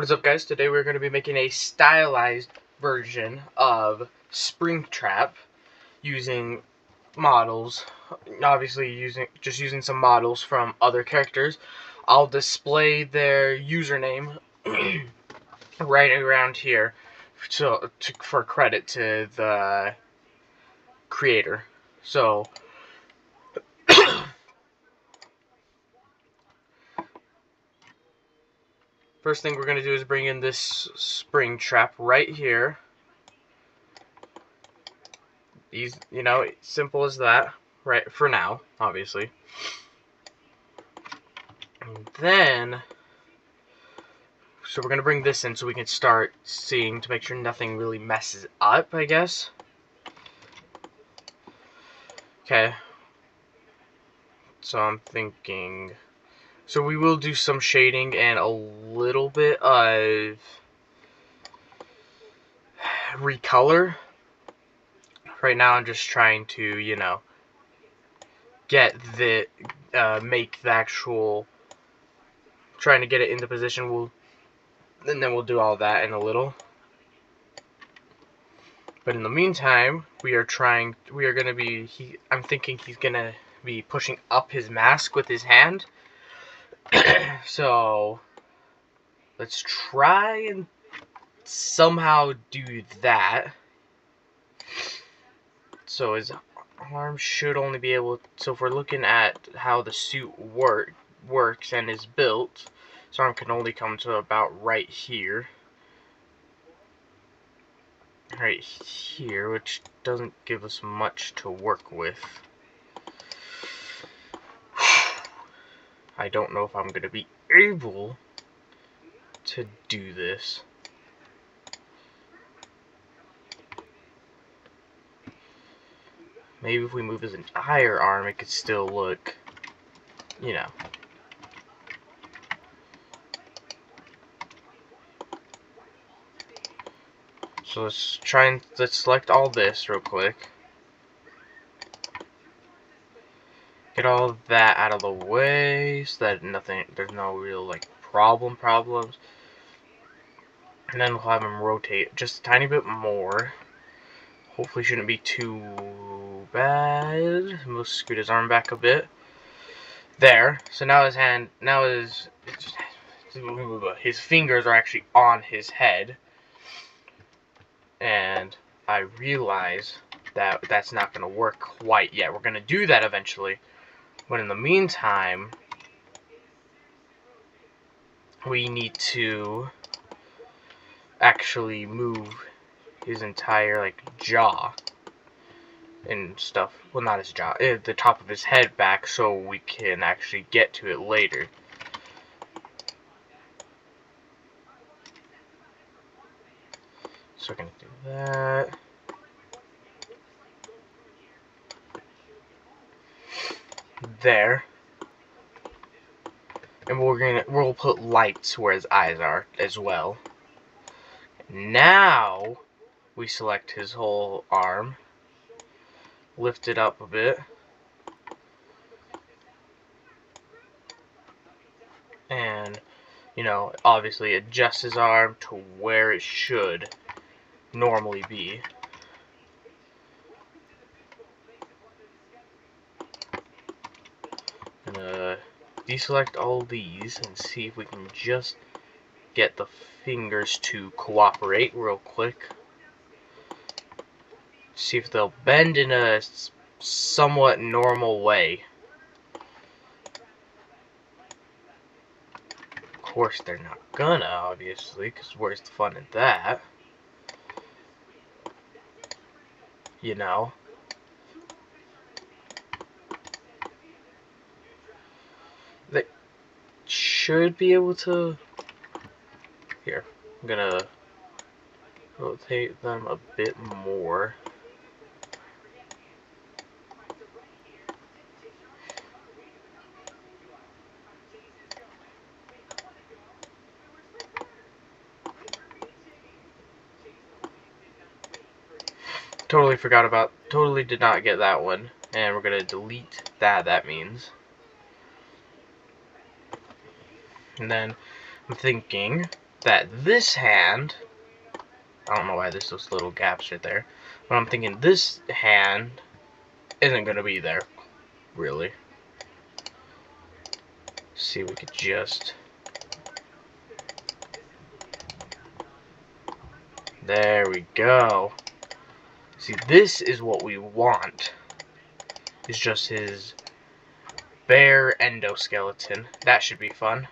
What is up, guys? Today we're going to be making a stylized version of Springtrap using models. Obviously using some models from other characters. I'll display their username right around here for credit to the creator. So first thing we're going to do is bring in this Springtrap right here. Simple as that, right, for now, obviously. And then, so we're going to bring this in so we can start seeing to make sure nothing really messes up, I guess. Okay. So I'm thinking, so we will do some shading and a little bit of recolor. Right now I'm just trying to, get the, make the actual, trying to get it into position. And then we'll do all that in a little. But in the meantime, I'm thinking he's gonna be pushing up his mask with his hand. So let's try and somehow do that. So his arm should only be able, so if we're looking at how the suit works and is built, his arm can only come to about right here. Right here, which doesn't give us much to work with. I don't know if I'm going to be able to do this. Maybe if we move his entire arm, it could still look, So let's select all this real quick. Get all that out of the way so that there's no real problems. And then we'll have him rotate just a tiny bit more. Hopefully shouldn't be too bad. We'll scoot his arm back a bit. There. So now his fingers are actually on his head. And I realize that that's not going to work quite yet. We're going to do that eventually. But in the meantime, we need to actually move his entire jaw and stuff. Well, not his jaw, the top of his head back, so we can actually get to it later. So we're gonna do that. There. And we'll put lights where his eyes are as well. Now we select his whole arm, lift it up a bit, and obviously adjust his arm to where it should normally be. I'm gonna deselect all these and see if we can just get the fingers to cooperate real quick. See if they'll bend in a somewhat normal way. Of course they're not gonna, obviously, because where's the fun in that? They should be able to. Here, I'm gonna rotate them a bit more. Totally did not get that one. And we're gonna delete that means. And then I'm thinking that this hand, I don't know why there's those little gaps right there, but I'm thinking this hand isn't going to be there, really. See, we could just... There we go. See, this is what we want. It's just his bare endoskeleton. That should be fun.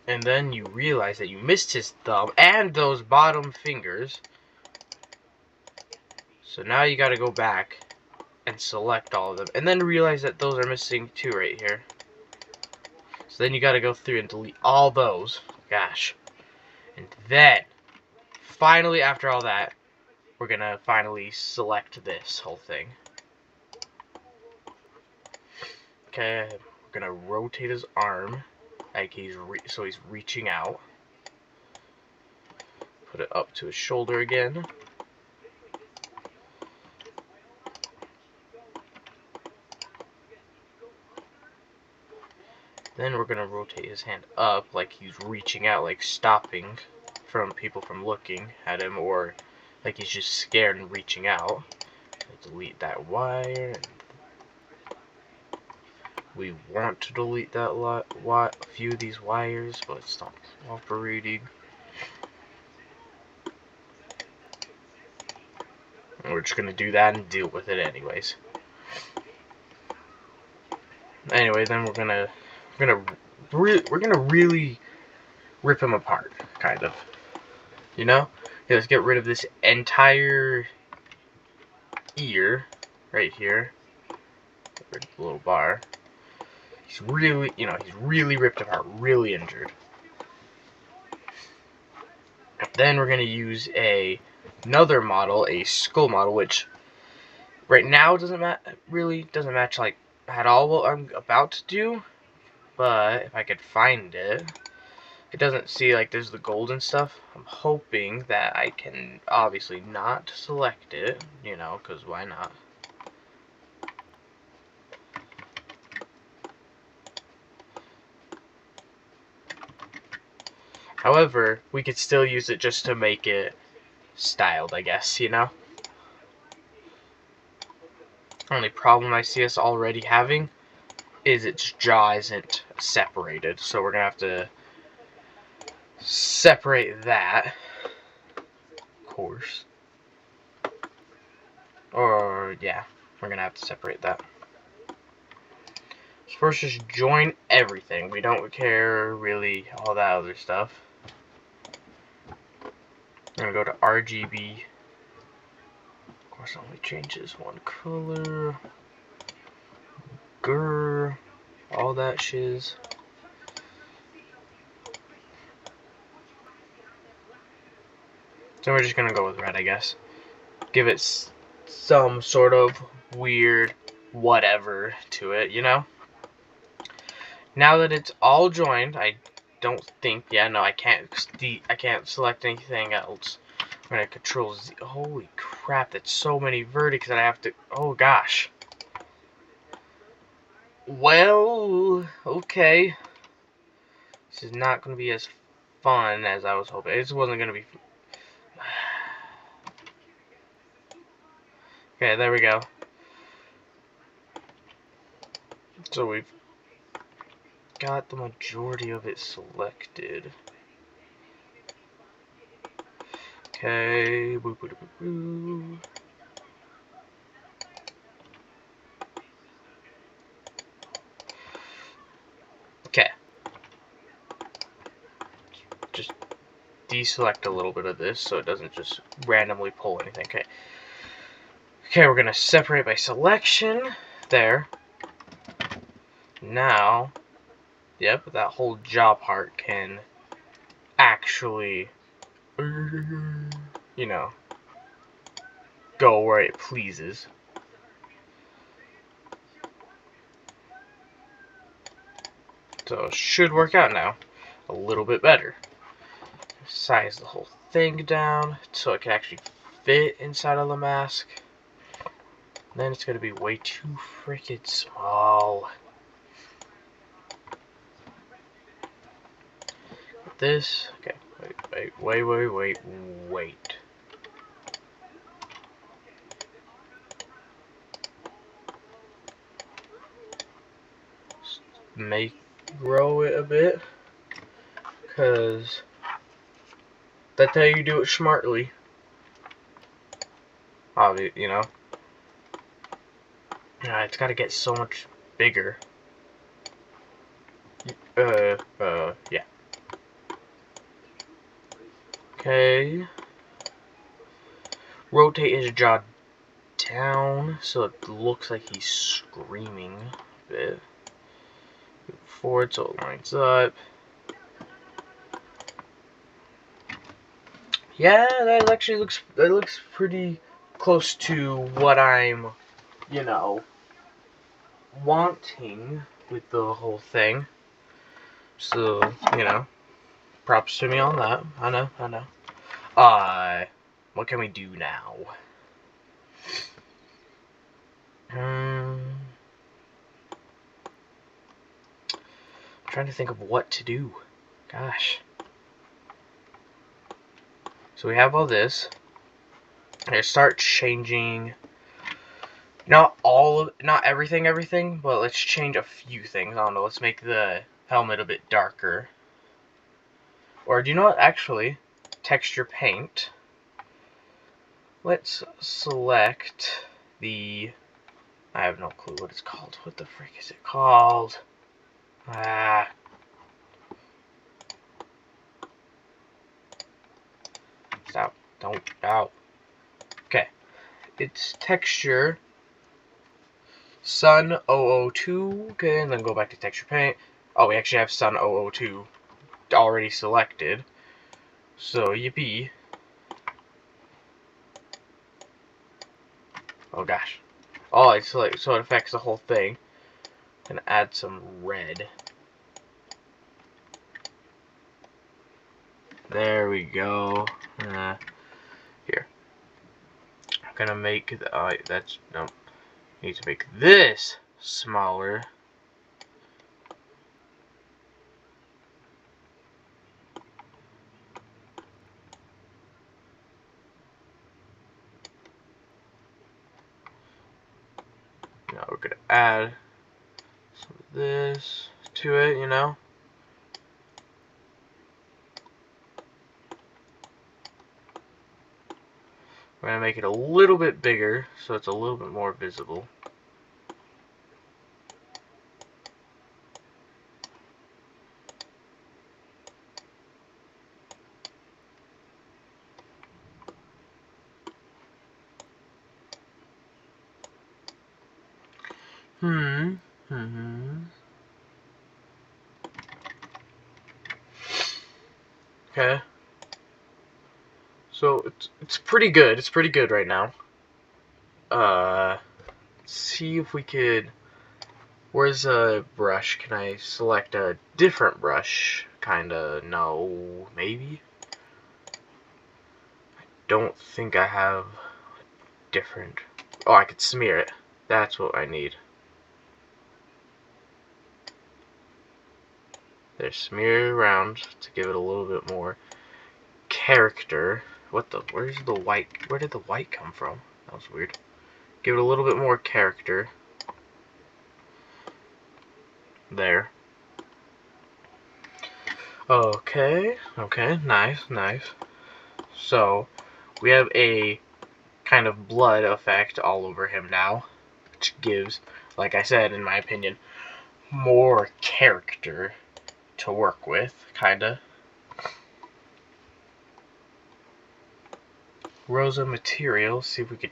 And then you realize that you missed his thumb and those bottom fingers. So now you gotta go back and select all of them. And then realize that those are missing too right here. So then you gotta go through and delete all those. Gosh. And then, finally after all that, we're gonna finally select this whole thing. Okay, we're gonna rotate his arm. Like so he's reaching out. Put it up to his shoulder again. Then we're gonna rotate his hand up like he's reaching out, like stopping from people from looking at him, or like he's just scared and reaching out. Delete that wire. We want to delete that few of these wires, but it's not cooperating. And we're just gonna do that and deal with it anyways. Anyway, then we're gonna really rip him apart, kind of. You know? Okay, let's get rid of this entire ear right here. Get rid of the little bar. He's really, he's really ripped apart, really injured. Then we're gonna use another model, a skull model, which right now really doesn't match like at all what I'm about to do. But if I could find it, it doesn't see like there's the gold and stuff. I'm hoping that I can obviously not select it, because why not? However, we could still use it just to make it styled, I guess, Only problem I see us already having is its jaw isn't separated, so we're gonna have to separate that, of course. Or, yeah, we're gonna have to separate that. So first, just join everything. We don't care, really, all that other stuff. I'm gonna go to RGB. Of course, it only changes one color. Grr, all that shiz. So we're just gonna go with red, I guess. Give it some sort of weird whatever to it, Now that it's all joined, I don't think, I can't select anything else. I'm gonna control Z. Holy crap, that's so many vertices that I have to, oh gosh. Well, okay. This is not gonna be as fun as I was hoping. This wasn't gonna be. Okay, there we go. So we've got the majority of it selected. Okay. Boo, boo, boo, boo. Okay. Just deselect a little bit of this so it doesn't just randomly pull anything. Okay. Okay, we're gonna separate by selection. There. Now, yep, that whole jaw part can actually, go where it pleases. So it should work out now a little bit better. Size the whole thing down so it can actually fit inside of the mask. Then it's going to be way too freaking small. this. Okay, wait. Grow it a bit, cause that's how you do it smartly. Obviously, you know. Yeah, it's gotta get so much bigger. Yeah. Okay. Rotate his jaw down so it looks like he's screaming a bit. Move forward so it lines up. Yeah, that actually looks pretty close to what I'm, you know, wanting with the whole thing. So, you know, props to me on that. I know. What can we do now? I'm trying to think of what to do. Gosh. So we have all this. I start changing, not everything, but let's change a few things. I don't know, let's make the helmet a bit darker. Or do you know what, actually, texture paint. Let's select the, I have no clue what it's called. What the frick is it called? Stop. Don't. Ow. Okay. It's texture Sun 002. Okay, and then go back to texture paint. Oh, we actually have Sun 002 already selected. So, yippee. Oh gosh. Oh, it's like, so it affects the whole thing. Gonna add some red. There we go. Here. I'm gonna make the, that's, no. Need to make this smaller. Now we're gonna add some of this to it, you know. We're gonna make it a little bit bigger so it's a little bit more visible. Okay. So it's pretty good. It's pretty good right now. Let's see if we could. Where's a brush? Can I select a different brush? Kinda. No. Maybe. I don't think I have different. Oh, I could smear it. That's what I need. There's smear around to give it a little bit more character. What the? Where's the white? Where did the white come from? That was weird. Give it a little bit more character. There. Okay. Okay. Nice. So, we have a kind of blood effect all over him now, which gives, like I said, in my opinion, more character to work with, kinda. Rosa material, see if we could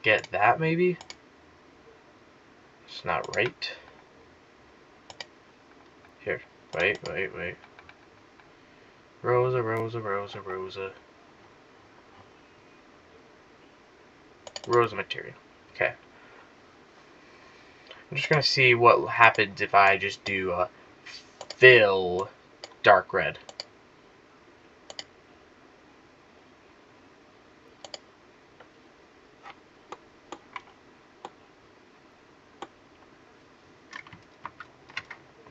get that maybe. It's not right. Here, wait. Rosa. Rosa material. Okay. I'm just gonna see what happens if I just do a fill dark red.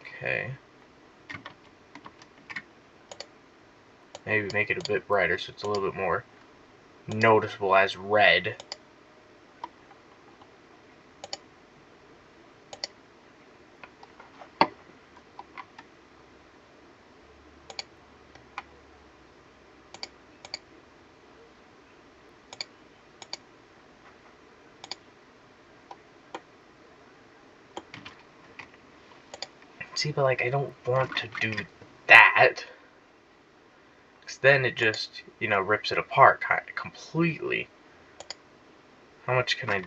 Okay. Maybe make it a bit brighter so it's a little bit more noticeable as red. See, but like I don't want to do that. Because then it just, you know, rips it apart kind of completely. How much can I...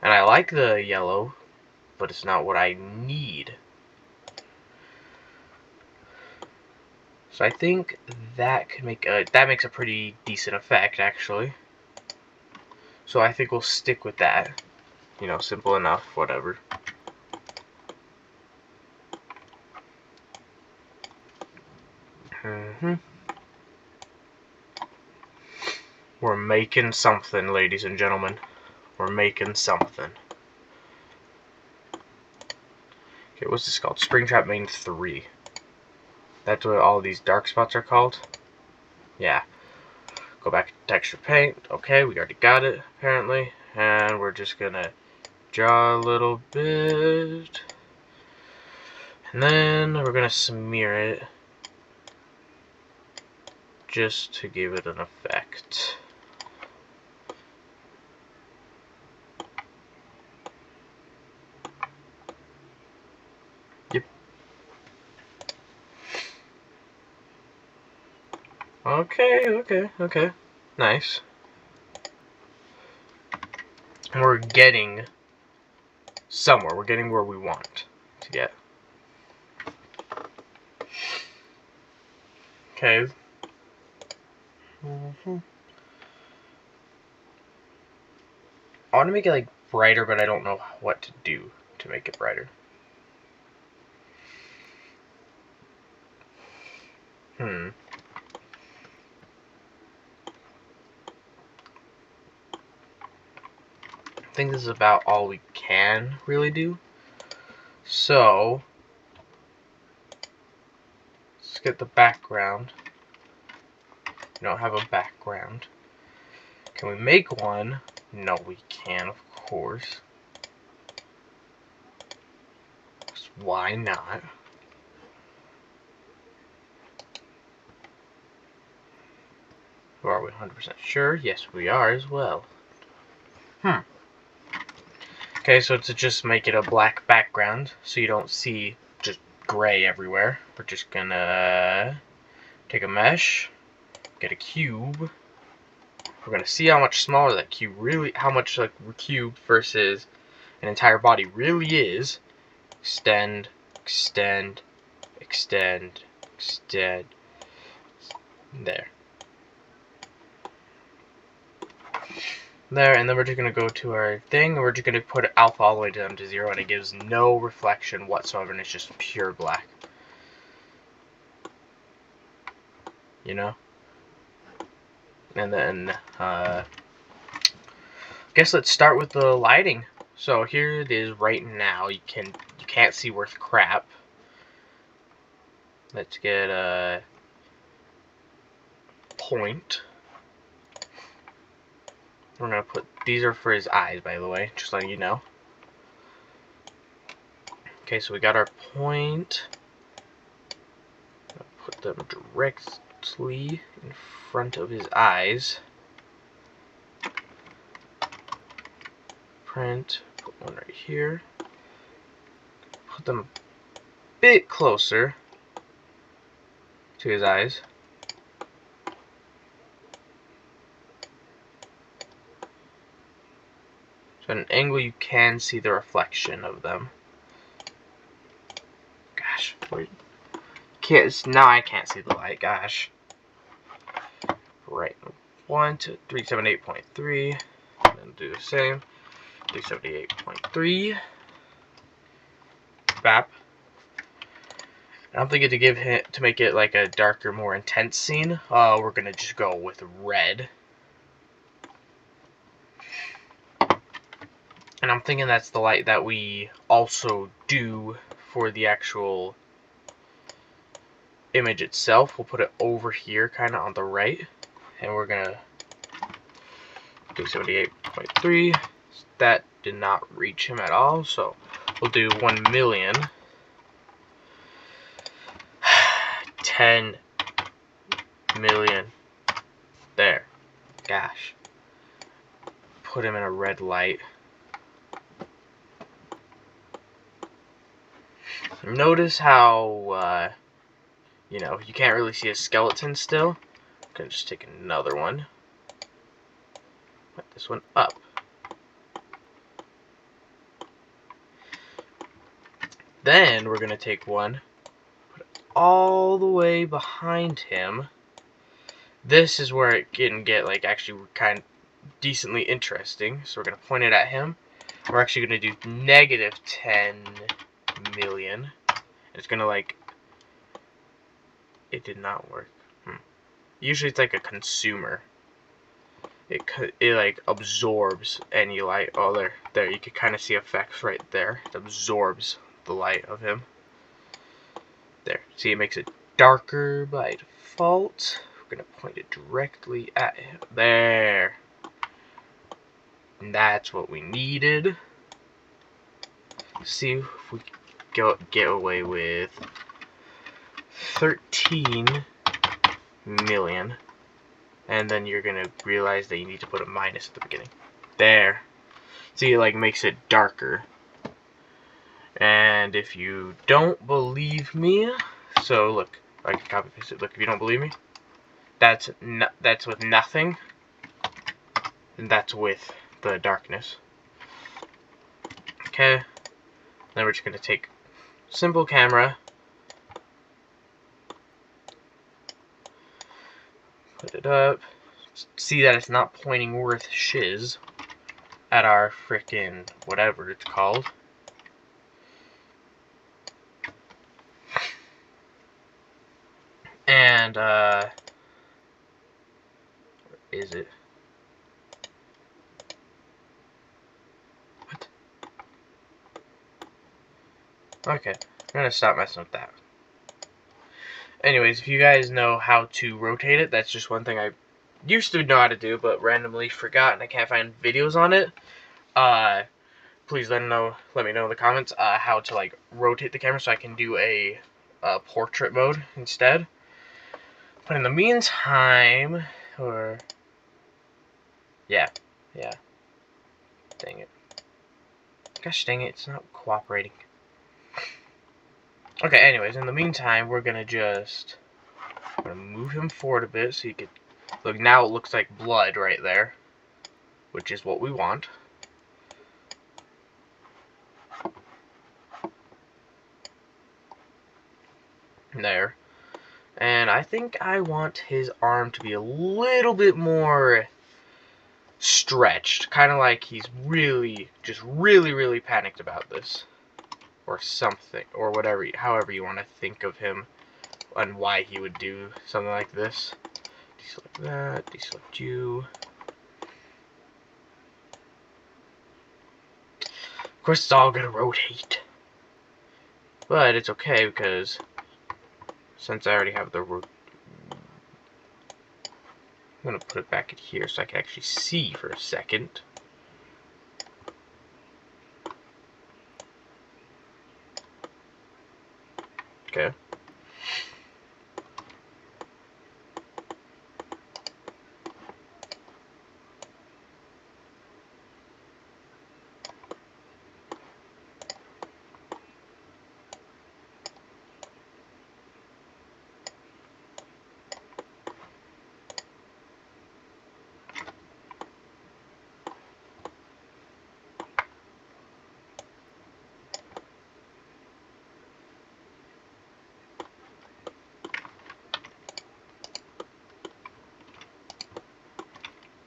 And I like the yellow, but it's not what I need. So I think that could make that makes a pretty decent effect, actually. So I think we'll stick with that. You know, simple enough, whatever. We're making something, ladies and gentlemen. We're making something. Okay, what's this called? Springtrap Main 3. That's what all these dark spots are called? Yeah. Go back to texture paint. Okay, we already got it, apparently. And we're just gonna draw a little bit. And then we're gonna smear it just to give it an effect. Yep. Okay. Nice. And we're getting somewhere. We're getting where we want to get. Okay. I want to make it like brighter, but I don't know what to do to make it brighter. I think this is about all we can really do. So let's get the background. We don't have a background. Can we make one? No, we can, of course. Why not? Are we 100% sure? Yes, we are as well. Okay, so to just make it a black background, so you don't see just gray everywhere, we're just gonna take a mesh, get a cube. We're gonna see how much smaller that cube really, how much like cube versus an entire body really is. Extend, extend, extend, extend. There. There, and then we're just going to go to our thing, and we're just going to put alpha all the way down to 0, and it gives no reflection whatsoever, and it's just pure black. You know? And then, I guess let's start with the lighting. So here it is right now. You can't see worth crap. Let's get a point. We're gonna put, these are for his eyes, by the way, just letting you know. Okay, so we got our point. Put them directly in front of his eyes. Print, put one right here. Put them a bit closer to his eyes. So at an angle you can see the reflection of them. Gosh, wait. Now I can't see the light, gosh. Right, 1 to 378.3, and then do the same. 378.3. Bap. And I'm thinking to make it like a darker, more intense scene. We're gonna just go with red. And I'm thinking that's the light that we also do for the actual image itself, we'll put it over here, kind of on the right, and we're gonna do 78.3. That did not reach him at all, so we'll do 1,000,000. 10 million. There. Gosh. Put him in a red light. Notice how, you know, you can't really see his skeleton still. I'm gonna just take another one. Put this one up. Then we're gonna take one, put it all the way behind him. This is where it can get like actually kind of decently interesting. So we're gonna point it at him. We're actually gonna do negative 10 million. It's gonna like, it did not work. Usually it's like a consumer. It like absorbs any light. Oh, there you can kind of see effects right there. It absorbs the light of him. There, see, it makes it darker by default. We're gonna point it directly at him. There. And that's what we needed. See if we get away with 13 million. And then you're gonna realize that you need to put a minus at the beginning. There. See, it like makes it darker. And if you don't believe me, so look, I can copy paste it. Look, if you don't believe me, that's with nothing, and that's with the darkness. Okay. Then we're just gonna take simple camera, put it up. See that it's not pointing worth shiz at our frickin' whatever it's called. And, where is it? What? Okay, I'm gonna stop messing with that. Anyways, if you guys know how to rotate it, that's just one thing I used to know how to do, but randomly forgot and I can't find videos on it. Please let me know in the comments how to like rotate the camera so I can do a portrait mode instead. But in the meantime, yeah, dang it, gosh dang it, it's not cooperating. Okay, anyways, in the meantime, we're gonna move him forward a bit so you could look. Now it looks like blood right there, which is what we want. There. And I think I want his arm to be a little bit more stretched. Kind of like he's really panicked about this. Or something. Or whatever, however you want to think of him. And why he would do something like this. Deselect that. Deselect you. Of course it's all gonna rotate. But it's okay because since I already have the I'm gonna put it back in here so I can actually see for a second. Okay.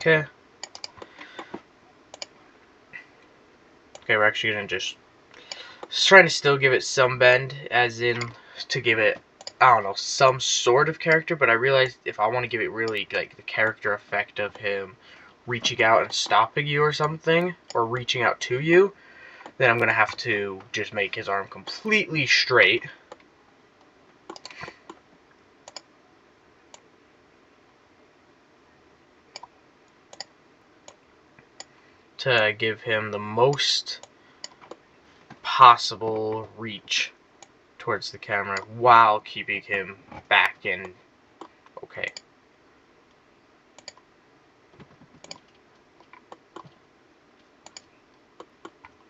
Okay. Okay, we're actually gonna just trying to still give it some bend, as in to give it, I don't know, some sort of character, but I realized if I want to give it really like the character effect of him reaching out and stopping you or something, or reaching out to you, then I'm gonna have to just make his arm completely straight. to give him the most possible reach towards the camera while keeping him back in. Okay.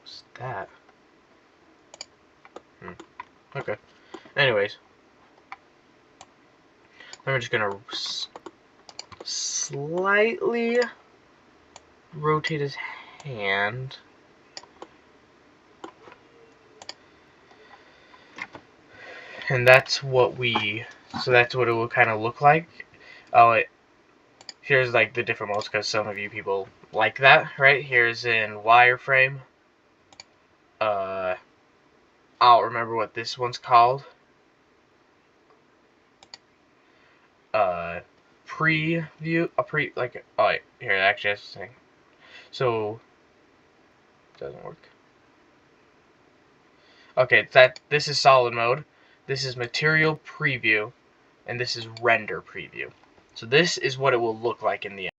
What's that? Okay. Anyways, I'm just gonna slightly rotate his hand. And that's what that's what it will kind of look like. Oh, here's like the different modes, because some of you people like that, right? Here's in wireframe. I don't remember what this one's called. Preview, oh wait, here, actually that's the thing. So, it doesn't work. Okay, this is solid mode, this is material preview, and this is render preview. So this is what it will look like in the end.